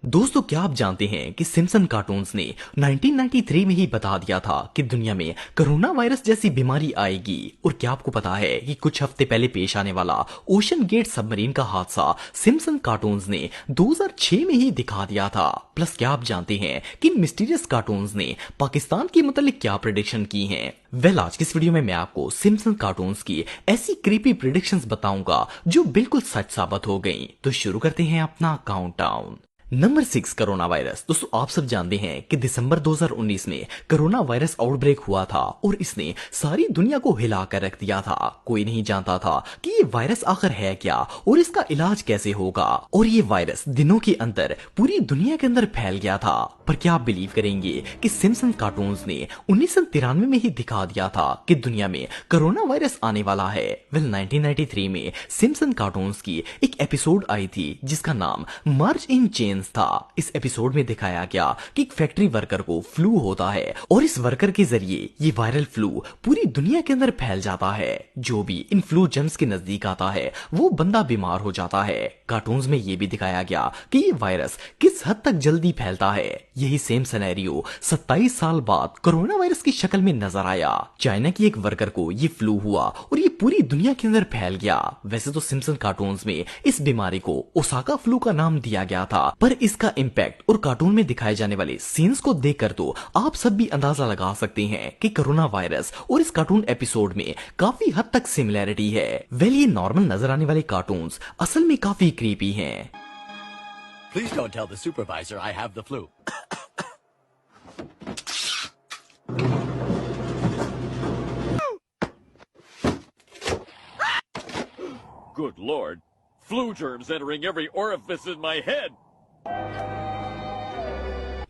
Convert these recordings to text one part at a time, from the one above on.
दोस्तों, क्या आप जानते हैं कि सिम्पसन कार्टून्स ने 1993 में ही बता दिया था कि दुनिया में कोरोना वायरस जैसी बीमारी आएगी। और क्या आपको पता है कि कुछ हफ्ते पहले पेश आने वाला ओशन गेट सबमरीन का हादसा सिम्पसन कार्टून्स ने 2006 में ही दिखा दिया था। प्लस क्या आप जानते हैं कि मिस्टीरियस कार्टून्स ने पाकिस्तान के मतलब क्या प्रेडिक्शन की हैं? आज की इस वीडियो में मैं आपको सिम्पसन कार्टून्स की ऐसी क्रीपी प्रेडिक्शंस बताऊंगा जो बिल्कुल सच साबित हो गई। तो शुरू करते हैं अपना काउंटडाउन। Number 6, corona virus. दोस्तों, आप सब जानते हैं कि दिसंबर 2019 में कोरोना वायरस आउटब्रेक हुआ था और इसने सारी दुनिया को हिला कर रख दिया था। कोई नहीं जानता था कि ये वायरस आखिर है क्या और इसका इलाज कैसे होगा। और ये वायरस दिनों के अंदर पूरी दुनिया के अंदर फैल गया था। पर क्या आप बिलीव करेंगे कि सिम्पसन कार्टून्स ने 1993 में ही दिखा दिया था कि दुनिया में कोरोना वायरस आने वाला है। 1993 में सिम्पसन कार्टून्स की एक एपिसोड आई थी जिसका नाम मर्ज इन चेन्स था। इस एपिसोड में दिखाया गया कि एक फैक्ट्री वर्कर को फ्लू होता है और इस वर्कर के जरिए ये वायरल फ्लू पूरी दुनिया के अंदर फैल जाता है। जो भी इन फ्लू जर्म्स के नजदीक आता है वो बंदा बीमार हो जाता है। कार्टून्स में ये भी दिखाया गया कि ये वायरस किस हद तक जल्दी फैलता है। यही सेम सिनेरियो 27 साल बाद कोरोना वायरस की शक्ल में नजर आया। चाइना की एक वर्कर को ये फ्लू हुआ और ये पूरी दुनिया के अंदर फैल गया। वैसे तो सिम्पसन कार्टून्स में इस बीमारी को ओसाका फ्लू का नाम दिया गया था, पर इसका इंपैक्ट और कार्टून में दिखाए जाने वाले सीन्स को देखकर तो आप सब भी अंदाजा लगा सकते हैं कि कोरोना वायरस और इस कार्टून एपिसोड में काफी हद तक सिमिलैरिटी है। ये नॉर्मल नजर आने वाले कार्टून्स असल में काफी क्रीपी हैं। Please don't tell the supervisor I have the flu. Good Lord. Flu germs entering every orifice in my head.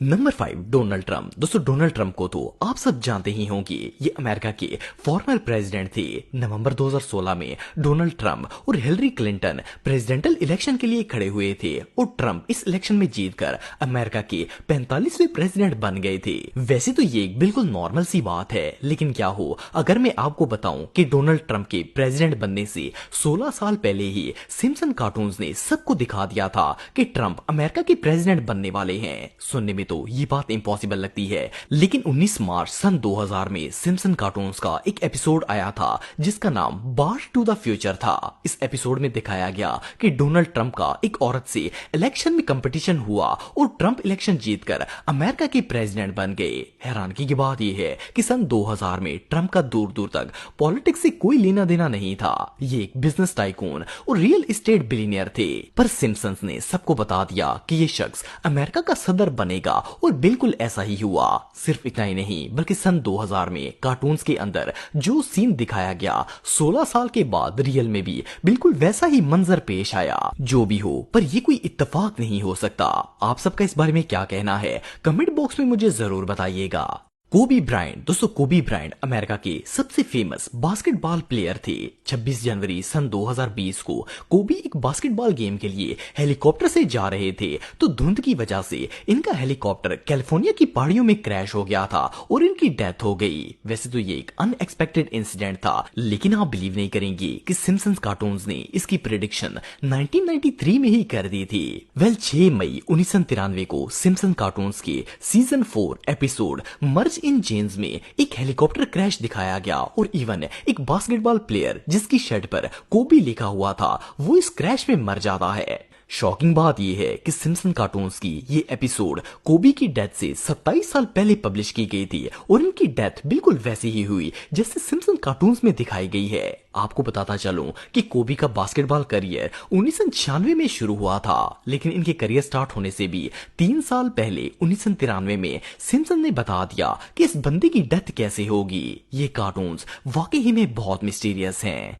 Number 5, Donald Trump. दोस्तों, डोनाल्ड ट्रंप को तो आप सब जानते ही होंगे। ये अमेरिका के फॉर्मर प्रेसिडेंट थे। नवंबर 2016 में डोनाल्ड ट्रंप और हिलरी क्लिंटन प्रेसिडेंशियल इलेक्शन के लिए खड़े हुए थे और ट्रंप इस इलेक्शन में जीतकर अमेरिका के 45वें प्रेसिडेंट बन गए थे। वैसे तो ये एक बिल्कुल नॉर्मल सी बात है, लेकिन क्या हो अगर मैं आपको बताऊं कि डोनाल्ड ट्रंप के प्रेसिडेंट बनने से 16 साल पहले ही सिम्पसन कार्टून्स ने सबको दिखा दिया था कि ट्रंप अमेरिका के प्रेसिडेंट बनने वाले हैं। सुनने में तो ये बात इम्पॉसिबल लगती है, लेकिन 19 मार्च सन 2000 में सिम्पसन कार्टून्स का एक एपिसोड आया था जिसका नाम बार्ट टू द फ्यूचर था। इस एपिसोड में दिखाया गया कि डोनाल्ड ट्रंप का एक औरत से इलेक्शन में कंपटीशन हुआ और ट्रंप इलेक्शन जीतकर अमेरिका के प्रेसिडेंट बन गए। हैरानगी की बात यह है कि सन 2000 में ट्रंप का दूर दूर तक पॉलिटिक्स से कोई लेना देना नहीं था। ये एक बिजनेस टाइकून और रियल एस्टेट बिलियनियर थे। पर सिम्पसन्स ने सबको बता दिया कि ये शख्स अमेरिका का सदर बनेगा और बिल्कुल ऐसा ही हुआ। सिर्फ इतना ही नहीं बल्कि सन 2000 में कार्टून्स के अंदर जो सीन दिखाया गया 16 साल के बाद रियल में भी बिल्कुल वैसा ही मंजर पेश आया। जो भी हो, पर ये कोई इत्तेफाक नहीं हो सकता। आप सबका इस बारे में क्या कहना है कमेंट बॉक्स में मुझे जरूर बताइएगा। कोबी ब्रायंट। दोस्तों, कोबी ब्रायंट अमेरिका के सबसे फेमस बास्केटबॉल प्लेयर थे। 26 जनवरी सन 2020 को कोबी एक बास्केटबॉल गेम के लिए हेलीकॉप्टर से जा रहे थे तो धुंध की वजह से इनका हेलीकॉप्टर कैलिफोर्निया की पहाड़ियों में क्रैश हो गया था और इनकी डेथ हो गई। वैसे तो ये एक अनएक्सपेक्टेड इंसिडेंट था, लेकिन आप बिलीव नहीं करेंगे कि सिम्पसन्स कार्टून्स ने इसकी प्रेडिक्शन 1993 में ही कर दी थी। 6 मई 1993 को सिम्पसन कार्टून्स के season 4 episode merge in chains में एक हेलीकॉप्टर क्रैश दिखाया गया और इवन एक बास्केटबॉल प्लेयर जिसकी शर्ट पर कोबी लिखा हुआ था वो इस क्रैश में मर जाता है। शॉकिंग बात यह है कि सिम्पसन कार्टून्स की ये एपिसोड कोबी की डेथ से 27 साल पहले पब्लिश की गई थी और इनकी डेथ बिल्कुल वैसी ही हुई जैसे सिम्पसन कार्टून्स में दिखाई गई है। आपको बताता चलूं कि कोबी का बास्केटबॉल करियर 1996 में शुरू हुआ था, लेकिन इनके करियर स्टार्ट होने से भी 3 साल पहले 1993 में सिम्पसन ने बता दिया कि इस बंदे की डेथ कैसे होगी। ये कार्टून्स वाकई ही में बहुत मिस्टीरियस हैं।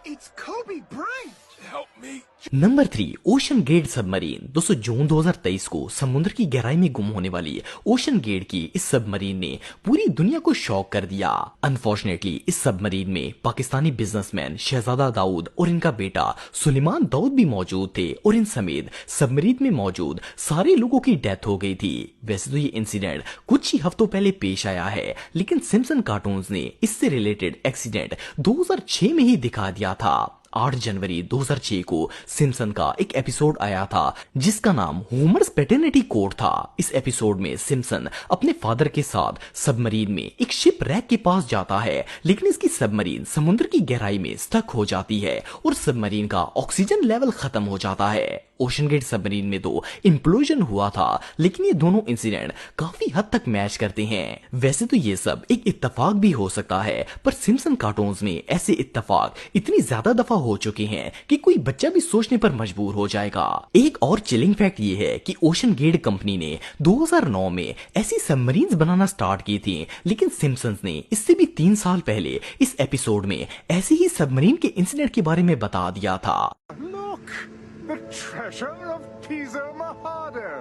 It's Kobe Bryant. Help me. Number 3, OceanGate submarine. दोस्तों, जून 2023 को समुद्र की गहराई में गुम होने वाली ओशन गेट की इस सबमरीन ने पूरी दुनिया को शॉक कर दिया। अनफॉर्चुनेटली इस सबमरीन में पाकिस्तानी बिजनेसमैन शहजादा दाऊद और इनका बेटा सुलेमान दाऊद भी मौजूद थे और इन समेत सबमरीन में मौजूद सारे लोगों की डेथ हो गई थी। वैसे तो ये इंसिडेंट कुछ ही हफ्तों पहले पेश आया है, लेकिन सिम्पसन कार्टून्स ने इससे रिलेटेड एक्सीडेंट 2006 में ही दिखा दिया था। 8 जनवरी 2006 को सिम्पसन का एक एपिसोड आया था जिसका नाम होमर्स पैटर्निटी कोड था। इस एपिसोड में सिम्पसन अपने फादर के साथ सबमरीन में एक शिप रैक के पास जाता है, लेकिन इसकी सबमरीन समुद्र की गहराई में स्टक हो जाती है और सबमरीन का ऑक्सीजन लेवल खत्म हो जाता है। ओशन गेट सबमरीन में तो इंप्लोजन हुआ था, लेकिन ये दोनों इंसिडेंट काफी हद तक मैच करते हैं। वैसे तो ये सब एक इत्तेफाक भी हो सकता है, पर सिम्पसन कार्टून्स में ऐसे इत्तेफाक इतनी ज्यादा दफा हो चुके हैं कि कोई बच्चा भी सोचने पर मजबूर हो जाएगा। एक और चिलिंग फैक्ट ये है कि ओशन गेट कंपनी ने 2009 में ऐसी सबमरीन्स बनाना स्टार्ट की थी, लेकिन सिम्पसन्स ने इससे भी 3 साल पहले इस एपिसोड में ऐसी ही सबमरीन के इंसिडेंट के बारे में बता दिया था। Look! The treasure of Piso Mojado!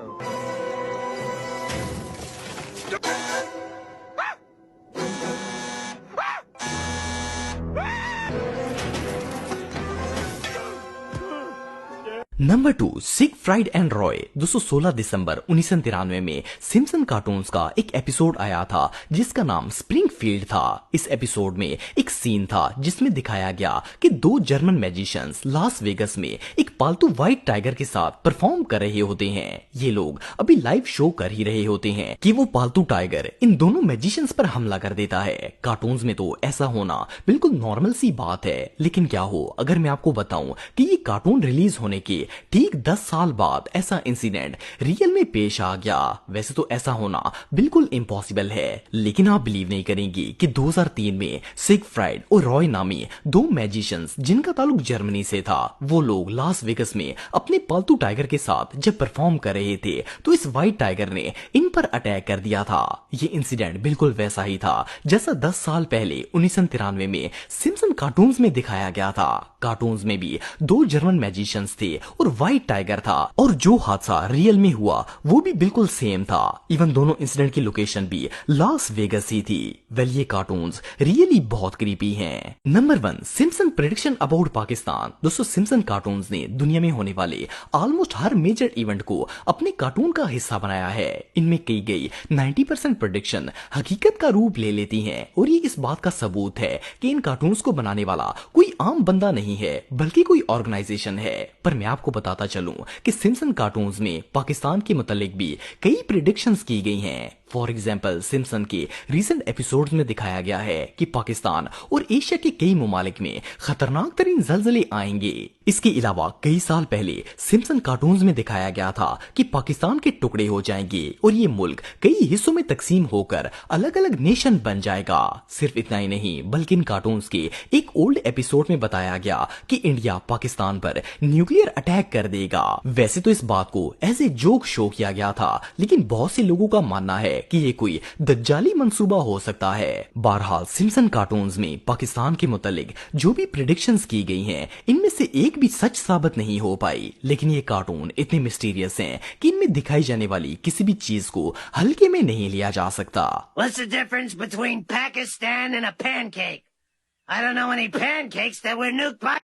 Number 2, Siegfried and Roy. 216 दिसंबर 1993 में सिम्पसन कार्टून्स का एक एपिसोड आया था जिसका नाम स्प्रिंगफील्ड था। इस एपिसोड में एक सीन था जिसमें दिखाया गया कि 2 जर्मन मैजिशियंस लास वेगस में एक पालतू व्हाइट टाइगर के साथ परफॉर्म कर रहे होते हैं। ये लोग अभी लाइव शो कर ही रहे होते हैं कि वो पालतू टाइगर इन दोनों मैजिशियंस पर हमला कर देता है। कार्टून्स में तो ऐसा होना बिल्कुल नॉर्मल सी बात है, लेकिन क्या हो अगर मैं आपको बताऊं कि ये कार्टून रिलीज होने के ठीक 10 साल बाद ऐसा इंसिडेंट रियल में पेश आ गया। वैसे तो ऐसा होना बिल्कुल इम्पॉसिबल है, लेकिन आप बिलीव नहीं करेंगे कि 2003 में सिगफ्राइड और रॉय नामी 2 मैजिशियंस जिनका ताल्लुक जर्मनी से था, वो लोग लास वेगस में अपने पालतू टाइगर के साथ जब परफॉर्म कर रहे थे तो इस व्हाइट टाइगर ने इन पर अटैक कर दिया था। ये इंसिडेंट बिल्कुल वैसा ही था जैसा 10 साल पहले 1993 में सिम्पसन कार्टून्स में दिखाया गया था। कार्टून्स में भी 2 जर्मन मैजिशियंस थे और व्हाइट टाइगर था, और जो हादसा रियल में हुआ वो भी बिल्कुल सेम था। इवन दोनों इंसिडेंट की लोकेशन भी लास वेगस ही थी। वेल, ये कार्टून्स रियली बहुत क्रीपी हैं। Number 1, Simpson prediction about Pakistan. दोस्तों, सिम्पसन कार्टून्स ने दुनिया में होने वाले ऑलमोस्ट हर मेजर इवेंट को अपने कार्टून का हिस्सा बनाया है। इनमें कही गई 90% प्रेडिक्शन हकीकत का रूप ले लेती हैं, और ये इस बात का सबूत है कि इन कार्टून्स को बनाने वाला कोई आम बंदा नहीं है बल्कि कोई ऑर्गेनाइजेशन है। पर मैं आपको बताता चलूं कि सिम्पसन कार्टून्स में पाकिस्तान के मुतालिक भी कई प्रेडिक्शंस की गई हैं। फॉर एग्जाम्पल, सिम्पसन के रिसेंट एपिसोड्स में दिखाया गया है कि पाकिस्तान और एशिया के कई ममालिक में खतरनाक तरीन जलजले आएंगे। इसके अलावा कई साल पहले सिम्पसन कार्टून्स में दिखाया गया था कि पाकिस्तान के टुकड़े हो जाएंगे और ये मुल्क कई हिस्सों में तकसीम होकर अलग अलग नेशन बन जाएगा। सिर्फ इतना ही नहीं, बल्कि इन कार्टून्स के एक ओल्ड एपिसोड में बताया गया कि इंडिया पाकिस्तान पर न्यूक्लियर अटैक कर देगा। वैसे तो इस बात को एज ए जोक शो किया गया था, लेकिन बहुत से लोगों का मानना है कि ये कोई दज्जाली मंसूबा हो सकता है। बहरहाल, सिम्पसन कार्टून्स में पाकिस्तान के मुतालिक जो भी प्रेडिक्शंस की गई हैं, इनमें से एक भी सच साबित नहीं हो पाई। लेकिन ये कार्टून इतने मिस्टीरियस हैं कि इनमें दिखाई जाने वाली किसी भी चीज को हल्के में नहीं लिया जा सकता। What's the difference between Pakistan and a pancake? I don't know any pancakes that were nuked by